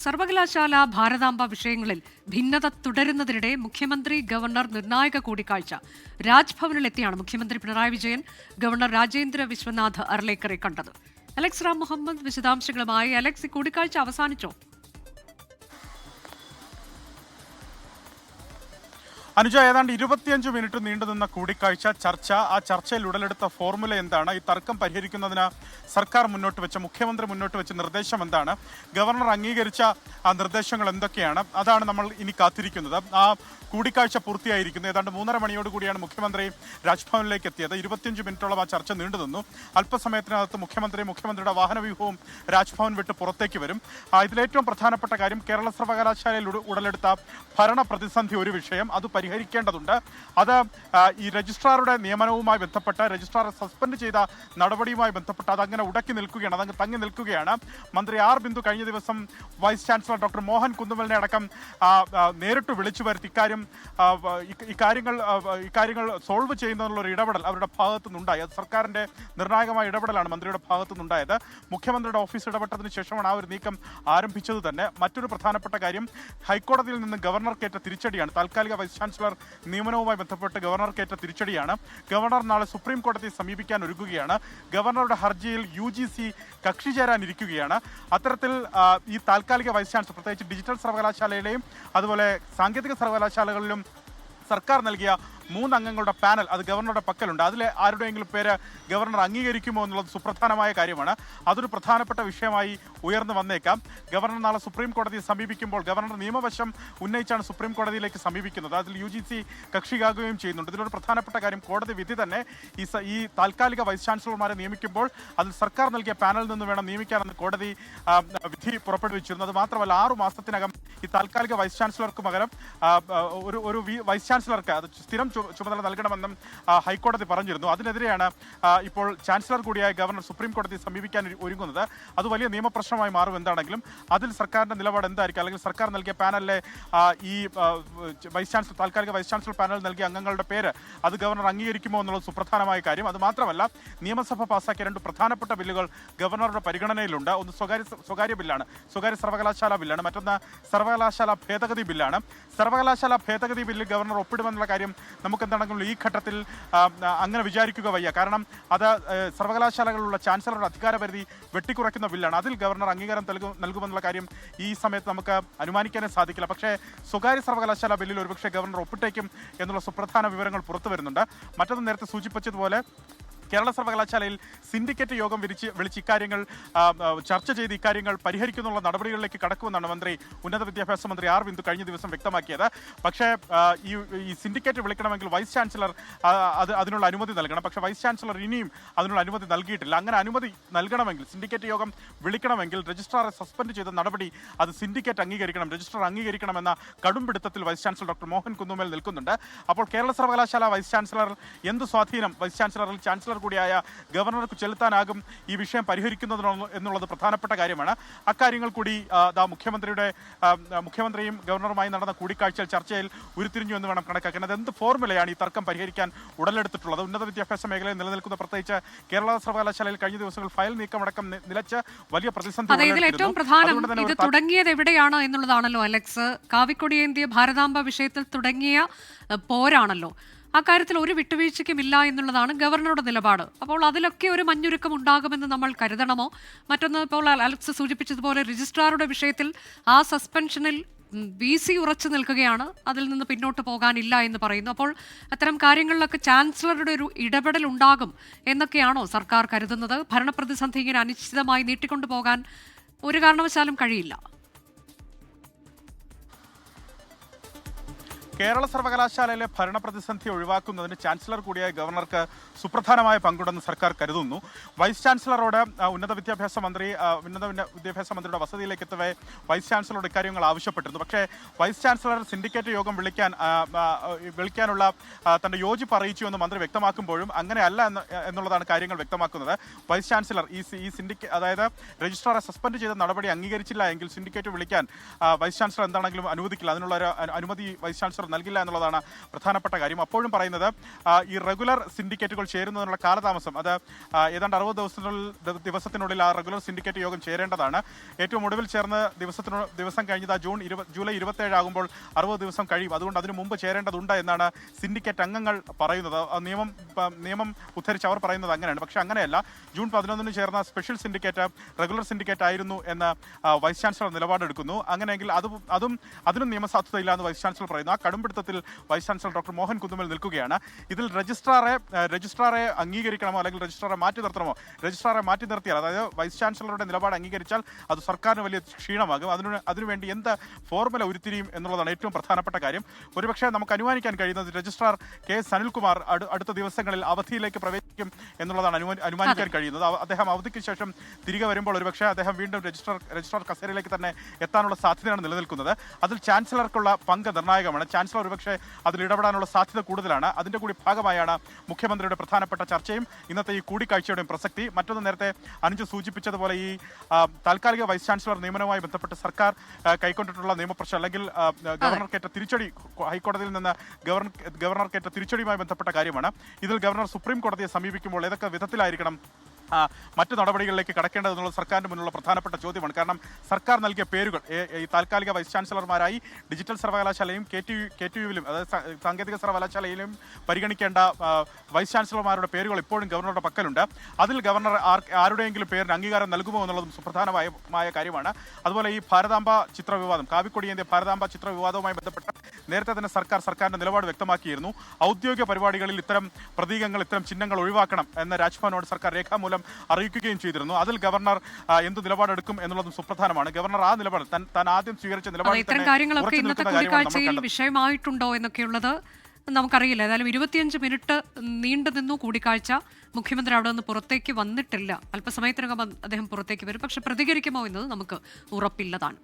സർവകലാശാല ഭാരതാംബ വിഷയങ്ങളിൽ ഭിന്നത തുടരുന്നതിനിടെ മുഖ്യമന്ത്രി ഗവർണർ നിർണായക കൂടിക്കാഴ്ച. രാജ്ഭവനിലെത്തിയാണ് മുഖ്യമന്ത്രി പിണറായി വിജയൻ ഗവർണർ രാജേന്ദ്ര വിശ്വനാഥ് അർലേക്കറെ കണ്ടത്. അലക്സ് റാം മുഹമ്മദ് വിശദാംശങ്ങളുമായി. അലക്സ്, കൂടിക്കാഴ്ച അവസാനിച്ചോ? അനുജ, ഏതാണ്ട് 25 മിനിറ്റ് നീണ്ടുനിന്ന കൂടിക്കാഴ്ച ആ ചർച്ചയിൽ ഉടലെടുത്ത ഫോർമുല എന്താണ്? ഈ തർക്കം പരിഹരിക്കുന്നതിന് സർക്കാർ മുഖ്യമന്ത്രി മുന്നോട്ട് വെച്ച നിർദ്ദേശം എന്താണ്? ഗവർണർ അംഗീകരിച്ച ആ നിർദ്ദേശങ്ങൾ എന്തൊക്കെയാണ്? അതാണ് നമ്മൾ ഇനി കാത്തിരിക്കുന്നത്. ആ കൂടിക്കാഴ്ച പൂർത്തിയായിരിക്കുന്നു. ഏതാണ്ട് 3:30 മണിയോടുകൂടിയാണ് മുഖ്യമന്ത്രി രാജ്ഭവനിലേക്ക് എത്തിയത്. 25 മിനിറ്റോളം ആ ചർച്ച നീണ്ടുനിന്നു. അല്പസമയത്തിനകത്ത് മുഖ്യമന്ത്രിയുടെ വാഹനവ്യൂഹവും രാജ്ഭവൻ വിട്ട് പുറത്തേക്ക് വരും. ഇതിലേറ്റവും പ്രധാനപ്പെട്ട കാര്യം കേരള സർവകലാശാലയിൽ ഉടലെടുത്ത ഭരണ പ്രതിസന്ധി ഒരു വിഷയം, അത് പരിഹരിക്കേണ്ടതുണ്ട്. അത് ഈ രജിസ്ട്രാറുടെ നിയമനവുമായി ബന്ധപ്പെട്ട് രജിസ്ട്രാറെ സസ്പെൻഡ് ചെയ്ത നടപടിയുമായി ബന്ധപ്പെട്ട് അതങ്ങനെ അതങ്ങ് തങ്ങി നിൽക്കുകയാണ്. മന്ത്രി ആർ ബിന്ദു കഴിഞ്ഞ ദിവസം വൈസ് ചാൻസലർ ഡോക്ടർ മോഹൻ കുന്നുമലിനെ അടക്കം നേരിട്ട് വിളിച്ചു വരുത്തി ഇക്കാര്യങ്ങൾ സോൾവ് ചെയ്യുന്നതിനുള്ള ഒരു ഇടപെടൽ അവരുടെ ഭാഗത്തു നിന്നുണ്ടായി. അത് സർക്കാരിന്റെ നിർണായകമായ ഇടപെടലാണ് മന്ത്രിയുടെ ഭാഗത്തു നിന്നുണ്ടായത്. മുഖ്യമന്ത്രിയുടെ ഓഫീസ് ഇടപെട്ടതിന് ശേഷമാണ് ആ ഒരു നീക്കം ആരംഭിച്ചത് തന്നെ. മറ്റൊരു പ്രധാനപ്പെട്ട കാര്യം, ഹൈക്കോടതിയിൽ നിന്ന് ഗവർണർക്കേറ്റ തിരിച്ചടിയാണ്. താൽക്കാലിക വൈസ് ചാൻസലർ നിയമനവുമായി ബന്ധപ്പെട്ട് ഗവർണർക്കേറ്റ തിരിച്ചടിയാണ്. ഗവർണർ നാളെ സുപ്രീം കോടതിയെ സമീപിക്കാൻ ഒരുങ്ങുകയാണ്. ഗവർണറുടെ ഹർജിയിൽ UGC കക്ഷി ചേരാനിരിക്കുകയാണ്. അത്തരത്തിൽ ഈ താൽക്കാലിക വൈസ് ചാൻസലർ, പ്രത്യേകിച്ച് ഡിജിറ്റൽ സർവകലാശാലയിലെയും അതുപോലെ സാങ്കേതിക സർവകലാശാലകളിലും സർക്കാർ നൽകിയ 3 അംഗങ്ങളുടെ പാനൽ അത് ഗവർണറുടെ പക്കലുണ്ട്. അതിലെ ആരുടെയെങ്കിലും പേര് ഗവർണർ അംഗീകരിക്കുമോ എന്നുള്ളത് സുപ്രധാനമായ കാര്യമാണ്. അതൊരു പ്രധാനപ്പെട്ട വിഷയമായി ഉയർന്നു വന്നേക്കാം. ഗവർണർ നാളെ സുപ്രീം കോടതിയെ സമീപിക്കുമ്പോൾ ഗവർണർ നിയമവശം ഉന്നയിച്ചാണ് സുപ്രീം കോടതിയിലേക്ക് സമീപിക്കുന്നത്. അതിൽ UGC കക്ഷിയാകുകയും ചെയ്യുന്നുണ്ട്. ഇതിലൊരു പ്രധാനപ്പെട്ട കാര്യം, കോടതി വിധി തന്നെ ഈ താൽക്കാലിക വൈസ് ചാൻസലർമാരെ നിയമിക്കുമ്പോൾ അതിൽ സർക്കാർ നൽകിയ പാനലിൽ നിന്ന് വേണം നിയമിക്കാനെന്ന് കോടതി വിധി പുറപ്പെടുവിച്ചിരുന്നു. അത് മാത്രമല്ല, 6 മാസത്തിനകം ഈ താൽക്കാലിക വൈസ് ചാൻസലർക്ക് പകരം ഒരു വൈസ് ചാൻസലർക്ക് അത് സ്ഥിരം ചുമതല നൽകണമെന്നും ഹൈക്കോടതി പറഞ്ഞിരുന്നു. അതിനെതിരെയാണ് ഇപ്പോൾ ചാൻസലർ കൂടിയായ ഗവർണർ സുപ്രീം കോടതിയെ സമീപിക്കാൻ ഒരുങ്ങുന്നത്. അത് വലിയ നിയമപ്രശ്നമായി മാറും. എന്താണെങ്കിലും അതിൽ സർക്കാരിന്റെ നിലപാട് എന്തായിരിക്കും, അല്ലെങ്കിൽ സർക്കാർ നൽകിയ പാനലിലെ ഈ താൽക്കാലിക വൈസ് ചാൻസലർ പാനൽ നൽകിയ അംഗങ്ങളുടെ പേര് അത് ഗവർണർ അംഗീകരിക്കുമോ എന്നുള്ളത് സുപ്രധാനമായ കാര്യം. അത് മാത്രമല്ല, നിയമസഭ പാസാക്കിയ 2 പ്രധാനപ്പെട്ട ബില്ലുകൾ ഗവർണറുടെ പരിഗണനയിലുണ്ട്. ഒന്ന് സ്വകാര്യ ബില്ലാണ്, സ്വകാര്യ സർവകലാശാല ബില്ലാണ്. മറ്റൊന്ന് സർവകലാശാല ഭേദഗതി ബില്ലാണ്. സർവകലാശാല ഭേദഗതി ബില്ലിൽ ഗവർണർ ഒപ്പിടുമെന്നുള്ള കാര്യം നമുക്ക് എന്താണെങ്കിലും ഈ ഘട്ടത്തിൽ അങ്ങനെ വിചാരിക്കുക വയ്യ. കാരണം അത് സർവകലാശാലകളിലുള്ള ചാൻസലറുടെ അധികാരപരിധി വെട്ടിക്കുറയ്ക്കുന്ന ബില്ലാണ്. അതിൽ ഗവർണർ അംഗീകാരം നൽകുമെന്നുള്ള കാര്യം ഈ സമയത്ത് നമുക്ക് അനുമാനിക്കാനേ സാധിക്കില്ല. പക്ഷേ സ്വകാര്യ സർവകലാശാല ബില്ലിൽ ഒരുപക്ഷെ ഗവർണർ ഒപ്പിട്ടേക്കും എന്നുള്ള സുപ്രധാന വിവരങ്ങൾ പുറത്തു വരുന്നുണ്ട്. മറ്റൊന്ന്, നേരത്തെ സൂചിപ്പിച്ചതുപോലെ കേരള സർവകലാശാലയിൽ സിൻഡിക്കേറ്റ് യോഗം വിളിച്ച് ഇക്കാര്യങ്ങൾ ചർച്ച ചെയ്ത് ഇക്കാര്യങ്ങൾ പരിഹരിക്കുന്നുള്ള നടപടികളിലേക്ക് കടക്കുമെന്നാണ് ഉന്നത വിദ്യാഭ്യാസ മന്ത്രി ആർ ബിന്ദു കഴിഞ്ഞ ദിവസം വ്യക്തമാക്കിയത്. പക്ഷേ ഈ സിൻഡിക്കേറ്റ് വിളിക്കണമെങ്കിൽ വൈസ് ചാൻസലർ അതിനുള്ള അനുമതി നൽകണം. പക്ഷേ വൈസ് ചാൻസലർ ഇനിയും അതിനുള്ള അനുമതി നൽകിയിട്ടില്ല. അങ്ങനെ അനുമതി നൽകണമെങ്കിൽ, സിൻഡിക്കേറ്റ് യോഗം വിളിക്കണമെങ്കിൽ രജിസ്ട്രാറെ സസ്പെൻഡ് ചെയ്ത നടപടി അത് സിൻഡിക്കേറ്റ് അംഗീകരിക്കണം, രജിസ്ട്രാർ അംഗീകരിക്കണമെന്ന കടുംപിടുത്തത്തിൽ vice chancellor doctor Mohan Kunnummal നിൽക്കുന്നുണ്ട്. അപ്പോൾ കേരള സർവകലാശാല വൈസ് ചാൻസലർ എന്ത് സ്വാധീനം ചാൻസലർ കൂടിയായ ഗവർണർക്ക് ചെലുത്താനാകും ഈ വിഷയം പരിഹരിക്കുന്നതിനോ എന്നുള്ളത് പ്രധാനപ്പെട്ട കാര്യമാണ്. അക്കാര്യങ്ങൾ കൂടി മുഖ്യമന്ത്രിയും ഗവർണറുമായി നടന്ന കൂടിക്കാഴ്ചയിൽ ചർച്ചയിൽ ഉരുത്തിരിഞ്ഞു എന്ന് വേണം കണക്കാക്കാൻ. അത് എന്ത് ഫോർമുലയാണ് ഈ തർക്കം പരിഹരിക്കാൻ ഉടലെടുത്തിട്ടുള്ളത്? ഉന്നത വിദ്യാഭ്യാസ മേഖലയിൽ നിലനിൽക്കുന്ന, പ്രത്യേകിച്ച് കേരള സർവകലാശാലയിൽ കഴിഞ്ഞ ദിവസങ്ങളിൽ ഫയൽ നീക്കമടക്കം നിലച്ച് വലിയ പ്രതിസന്ധി. ഏറ്റവും പ്രധാനം ഇത് തുടങ്ങിയത് എവിടെയാണ് എന്നുള്ളതാണല്ലോ അലക്സ്. കാവിക്കൊടിയേന്തിയ ഭാരതാംബ വിഷയത്തിൽ തുടങ്ങിയ പോരാണല്ലോ. അക്കാര്യത്തിൽ ഒരു വിട്ടുവീഴ്ചയ്ക്കുമില്ല എന്നുള്ളതാണ് ഗവർണറുടെ നിലപാട്. അപ്പോൾ അതിലൊക്കെ ഒരു മഞ്ഞുരുക്കം ഉണ്ടാകുമെന്ന് നമ്മൾ കരുതണമോ? മറ്റൊന്ന്, ഇപ്പോൾ അലക്സ് സൂചിപ്പിച്ചതുപോലെ രജിസ്ട്രാറുടെ വിഷയത്തിൽ ആ സസ്പെൻഷനിൽ VC ഉറച്ചു നിൽക്കുകയാണ്, അതിൽ നിന്ന് പിന്നോട്ട് പോകാനില്ല എന്ന് പറയുന്നു. അപ്പോൾ അത്തരം കാര്യങ്ങളിലൊക്കെ ചാൻസലറുടെ ഒരു ഇടപെടൽ ഉണ്ടാകും എന്നൊക്കെയാണോ സർക്കാർ കരുതുന്നത്? ഭരണപ്രതിസന്ധി ഇങ്ങനെ അനിശ്ചിതമായി നീട്ടിക്കൊണ്ടു പോകാൻ ഒരു കാരണവശാലും കഴിയില്ല. കേരള സർവകലാശാലയിലെ ഭരണപ്രതിസന്ധി ഒഴിവാക്കുന്നതിന് ചാൻസലർ കൂടിയായ ഗവർണർക്ക് സുപ്രധാനമായ പങ്കുണ്ടെന്ന് സർക്കാർ കരുതുന്നു. വൈസ് ചാൻസലറോട് ഉന്നത വിദ്യാഭ്യാസ മന്ത്രിയുടെ വസതിയിലേക്ക് എത്തവേ വൈസ് ചാൻസലറോട് ഇക്കാര്യങ്ങൾ ആവശ്യപ്പെട്ടിരുന്നു. പക്ഷേ വൈസ് ചാൻസലർ സിൻഡിക്കേറ്റ് യോഗം വിളിക്കാനുള്ള തന്റെ യോജിപ്പ് അറിയിച്ചു എന്ന് മന്ത്രി വ്യക്തമാക്കുമ്പോഴും അങ്ങനെയല്ല എന്നുള്ളതാണ് കാര്യങ്ങൾ വ്യക്തമാക്കുന്നത്. വൈസ് ചാൻസലർ അതായത് രജിസ്ട്രാറെ സസ്പെൻഡ് ചെയ്ത നടപടി അംഗീകരിച്ചില്ല എങ്കിൽ സിൻഡിക്കേറ്റ് വിളിക്കാൻ വൈസ് ചാൻസലർ എന്താണെങ്കിലും അനുവദിക്കില്ല. അതിനുള്ള ഒരു അനുമതി വൈസ് ചാൻസലർ നൽകില്ല എന്നുള്ളതാണ് പ്രധാനപ്പെട്ട കാര്യം. അപ്പോഴും പറയുന്നത് ഈ റെഗുലർ സിൻഡിക്കേറ്റുകൾ ചേരുന്നതിനുള്ള കാലതാമസം അത് ഏതാണ്ട് 60 ദിവസത്തിനുള്ളിൽ ആ റെഗുലർ സിൻഡിക്കേറ്റ് യോഗം ചേരേണ്ടതാണ്. ഏറ്റവും ഒടുവിൽ ചേർന്ന ദിവസം കഴിഞ്ഞത് ജൂലൈ 27 ആകുമ്പോൾ 60 ദിവസം കഴിയും. അതുകൊണ്ട് അതിനു മുമ്പ് ചേരേണ്ടതുണ്ട് എന്നാണ് സിൻഡിക്കേറ്റ് അംഗങ്ങൾ പറയുന്നത്. നിയമം ഉദ്ധരിച്ച് അവർ പറയുന്നത് അങ്ങനെയാണ്. പക്ഷേ അങ്ങനെയല്ല. ജൂൺ 11 ചേർന്ന സ്പെഷ്യൽ സിൻഡിക്കേറ്റ് റെഗുലർ സിൻഡിക്കേറ്റ് ആയിരുന്നു എന്ന് വൈസ് ചാൻസലർ നിലപാടെടുക്കുന്നു. അങ്ങനെയെങ്കിൽ അതിനും നിയമസാധുതയില്ല എന്ന് വൈസ് ചാൻസലർ പറയുന്നു. ആ കടുംപിടുത്തത്തിൽ vice chancellor doctor Mohan Kunnummal നിൽക്കുകയാണ്. ഇതിൽ രജിസ്ട്രാറെ അംഗീകരിക്കണമോ അല്ലെങ്കിൽ രജിസ്ട്രാറെ മാറ്റി നിർത്തണമോ? രജിസ്ട്രാറെ മാറ്റി നിർത്തിയാൽ, അതായത് വൈസ് ചാൻസലറുടെ നിലപാട് അംഗീകരിച്ചാൽ അത് സർക്കാരിന് വലിയ ക്ഷീണമാകും. അതിനുവേണ്ടി എന്ത് ഫോർമുല ഉരുത്തിരിയും എന്നുള്ളതാണ് ഏറ്റവും പ്രധാനപ്പെട്ട കാര്യം. ഒരുപക്ഷെ നമുക്ക് അനുമാനിക്കാൻ കഴിയുന്നത് രജിസ്ട്രാർ KS അനിൽകുമാർ അടുത്ത ദിവസങ്ങളിൽ അവധിയിലേക്ക് പ്രവേശിക്കും എന്നുള്ളതാണ് അനുമാനിക്കാൻ കഴിയുന്നത്. അദ്ദേഹം അവധിക്ക് ശേഷം തിരികെ വരുമ്പോൾ ഒരുപക്ഷെ അദ്ദേഹം വീണ്ടും രജിസ്ട്രാർ കസേരയിലേക്ക് തന്നെ എത്താനുള്ള സാധ്യതയാണ് നിലനിൽക്കുന്നത്. അതിൽ ചാൻസലർക്കുള്ള പങ്ക് നിർണായകമാണ്. ചാൻസലർ ഒരുപക്ഷെ അതിൽ ഇടപെടാനുള്ള സാധ്യത കൂടുതലാണ്. അതിന്റെ കൂടി ഭാഗമായാണ് മുഖ്യമന്ത്രിയുടെ പ്രധാനപ്പെട്ട ചർച്ചയും ഇന്നത്തെ ഈ കൂടിക്കാഴ്ചയുടെയും പ്രസക്തി. മറ്റൊന്ന്, നേരത്തെ അനുജ് സൂചിപ്പിച്ചതുപോലെ ഈ താൽക്കാലിക വൈസ് ചാൻസലർ നിയമനവുമായി ബന്ധപ്പെട്ട് സർക്കാർ കൈക്കൊണ്ടിട്ടുള്ള നിയമപ്രശ്നം അല്ലെങ്കിൽ ഗവർണർക്കേറ്റ തിരിച്ചടി, ഹൈക്കോടതിയിൽ നിന്ന് ഗവർണർക്കേറ്റ തിരിച്ചടിയുമായി ബന്ധപ്പെട്ട കാര്യമാണ്. ഇതിൽ ഗവർണർ സുപ്രീം കോടതിയെ സമീപിക്കുമ്പോൾ ഏതൊക്കെ വിധത്തിലായിരിക്കണം മറ്റു നടപടികളിലേക്ക് കടക്കേണ്ടതെന്നുള്ള സർക്കാരിന് മുന്നിലുള്ള പ്രധാനപ്പെട്ട ചോദ്യമാണ്. കാരണം സർക്കാർ നൽകിയ പേരുകൾ ഈ താൽക്കാലിക വൈസ് ചാൻസലർമാരായി ഡിജിറ്റൽ സർവകലാശാലയും KTUവിലും അതായത് സാങ്കേതിക സർവകലാശാലയിലും പരിഗണിക്കേണ്ട വൈസ് ചാൻസലർമാരുടെ പേരുകൾ ഇപ്പോഴും ഗവർണറുടെ പക്കലുണ്ട്. അതിൽ ഗവർണർ ആരുടെയെങ്കിലും പേരിന് അംഗീകാരം നൽകുമോ എന്നുള്ളതും സുപ്രധാനമായ കാര്യമാണ്. അതുപോലെ ഈ ഭാരതാംബ ചിത്ര വിവാദം, കാവിക്കൊടിയേന്ത്യ ഭാരതാംബ ചിത്ര വിവാദവുമായി ബന്ധപ്പെട്ട് നേരത്തെ തന്നെ സർക്കാരിന്റെ നിലപാട് വ്യക്തമാക്കിയിരുന്നു. ഔദ്യോഗിക പരിപാടികളിൽ ഇത്തരം പ്രതീകങ്ങൾ, ഇത്തരം ചിഹ്നങ്ങൾ ഒഴിവാക്കണം എന്ന് രാജ്ഭവനോട് സർക്കാർ രേഖാമൂലം അറിയിക്കുകയും ചെയ്തിരുന്നു. അതിൽ ഗവർണർ എന്ത് നിലപാടെടുക്കും എന്നുള്ളതും സുപ്രധാനമാണ്. ഗവർണർ ആ നിലപാട് താൻ ആദ്യം സ്വീകരിച്ച നിലപാട് ഇത്തരം കാര്യങ്ങളൊക്കെ ഇന്നത്തെ കൂടിക്കാഴ്ചയിൽ വിഷയമായിട്ടുണ്ടോ എന്നൊക്കെയുള്ളത് നമുക്കറിയില്ല. ഏതായാലും 25 മിനിറ്റ് നീണ്ടു നിന്നു കൂടിക്കാഴ്ച. മുഖ്യമന്ത്രി അവിടെ നിന്ന് പുറത്തേക്ക് വന്നിട്ടില്ല. അല്പസമയത്തിനകം അദ്ദേഹം പുറത്തേക്ക് വരും. പക്ഷെ പ്രതികരിക്കുമോ എന്നത് നമുക്ക് ഉറപ്പില്ലതാണ്.